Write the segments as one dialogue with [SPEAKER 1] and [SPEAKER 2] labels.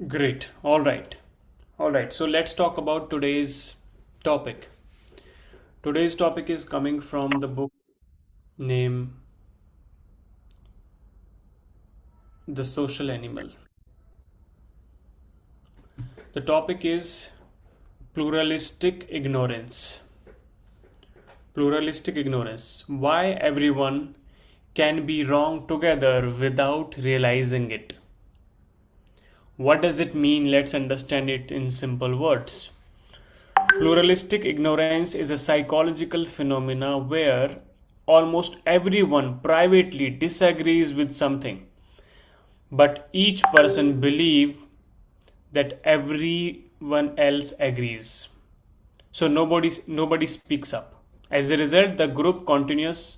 [SPEAKER 1] Great. All right. All right. So let's talk about today's topic. Today's topic is coming from the book named The Social Animal. The topic is pluralistic ignorance. Pluralistic ignorance. Why everyone can be wrong together without realizing it. What does it mean? Let's understand it in simple words. Pluralistic ignorance is a psychological phenomena where almost everyone privately disagrees with something, but each person believes that everyone else agrees. So nobody speaks up. As a result, the group continues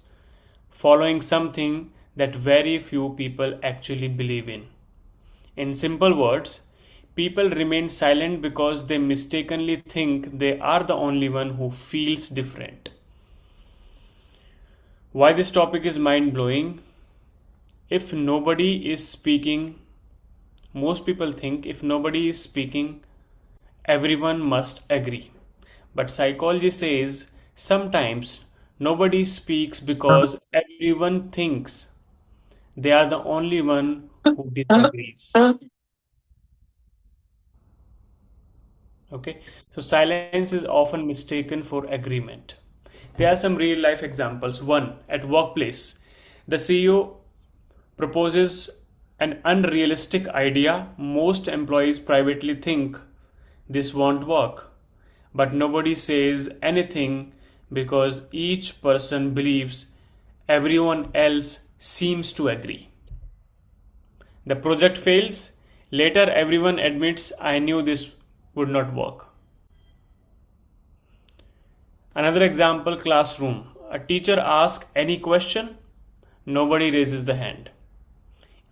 [SPEAKER 1] following something that very few people actually believe in. In simple words, people remain silent because they mistakenly think they are the only one who feels different. Why this topic is mind blowing? If nobody is speaking, most people think if nobody is speaking, everyone must agree. But psychology says sometimes nobody speaks because everyone thinks they are the only one who disagrees. Okay, so silence is often mistaken for agreement. There are some real life examples. One, at workplace, the CEO proposes an unrealistic idea. Most employees privately think this won't work, but nobody says anything because each person believes everyone else seems to agree. The project fails. Later, everyone admits, I knew this would not work. Another example, classroom. A teacher asks any question, nobody raises the hand.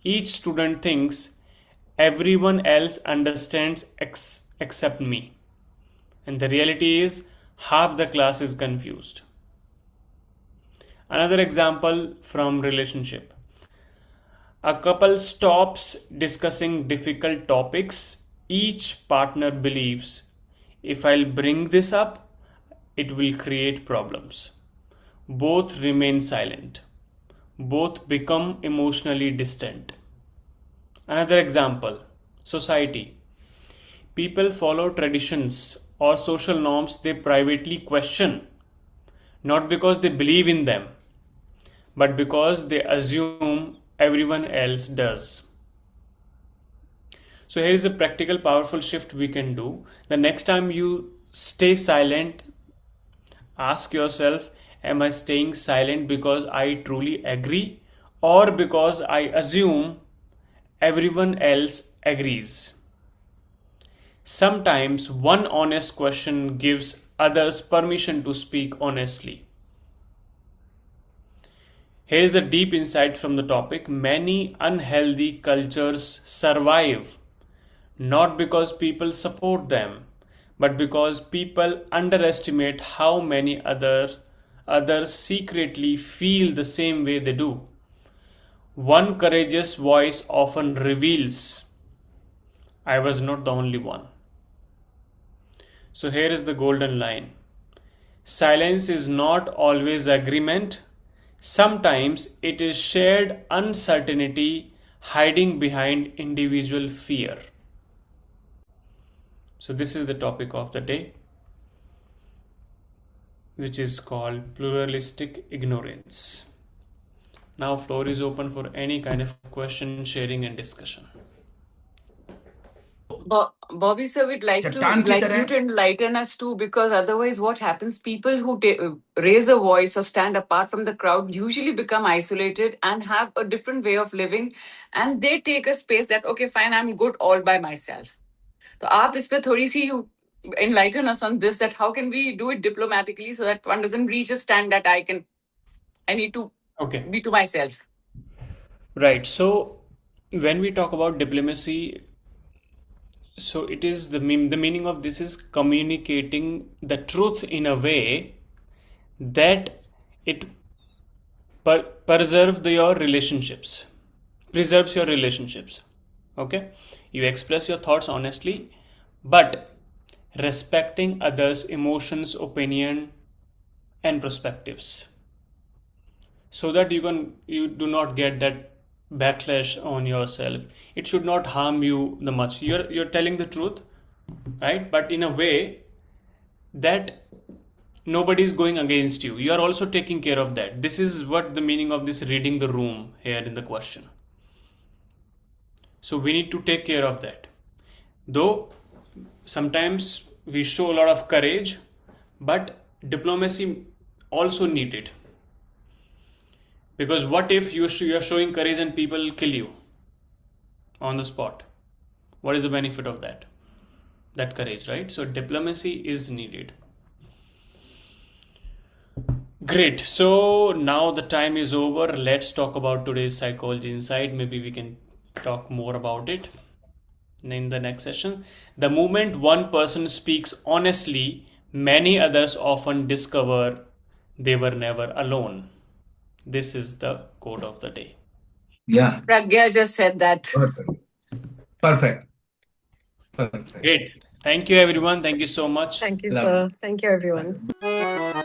[SPEAKER 1] Each student thinks everyone else understands except me. And the reality is half the class is confused. Another example from relationship. A couple stops discussing difficult topics. Each partner believes if I'll bring this up, it will create problems. Both remain silent. Both become emotionally distant. Another example, society. People follow traditions or social norms they privately question, not because they believe in them, but because they assume everyone else does. So, here is a practical, powerful shift we can do. The next time you stay silent, ask yourself, am I staying silent because I truly agree or because I assume everyone else agrees? Sometimes one honest question gives others permission to speak honestly. Here is the deep insight from the topic. Many unhealthy cultures survive not because people support them, but because people underestimate how many others secretly feel the same way they do. One courageous voice often reveals, I was not the only one. So here is the golden line. Silence is not always agreement. Sometimes it is shared uncertainty hiding behind individual fear. So this is the topic of the day, which is called pluralistic ignorance. Now floor is open for any kind of question, sharing and discussion.
[SPEAKER 2] Bobby sir, we'd like you to enlighten us too, because otherwise, what happens? People who raise a voice or stand apart from the crowd usually become isolated and have a different way of living, and they take a space that okay, fine, I'm good all by myself. So, आप इस पे थोड़ी सी you enlighten us on this, that how can we do it diplomatically so that one doesn't reach a stand that I need to be to myself.
[SPEAKER 1] Right. So when we talk about diplomacy, so it is the meaning of this is communicating the truth in a way that it preserves your relationships. Okay. You express your thoughts honestly, but respecting others' emotions, opinion, and perspectives, so that you do not get that backlash on yourself. It should not harm you the much. You're telling the truth, right? But in a way that nobody is going against you. You are also taking care of that. This is what the meaning of this reading the room here in the question. So we need to take care of that. Though sometimes we show a lot of courage, but diplomacy also needed. Because what if you are showing courage and people kill you on the spot? What is the benefit of that? That courage, right? So diplomacy is needed. Great. So now the time is over. Let's talk about today's psychology insight. Maybe we can talk more about it in the next session. The moment one person speaks honestly, many others often discover they were never alone. This is the quote of the day.
[SPEAKER 3] Yeah.
[SPEAKER 2] Pragya just said that.
[SPEAKER 3] Perfect. Perfect. Perfect.
[SPEAKER 1] Great. Thank you, everyone. Thank you so much.
[SPEAKER 4] Thank you,
[SPEAKER 3] Lovely.
[SPEAKER 4] sir. Thank you, everyone.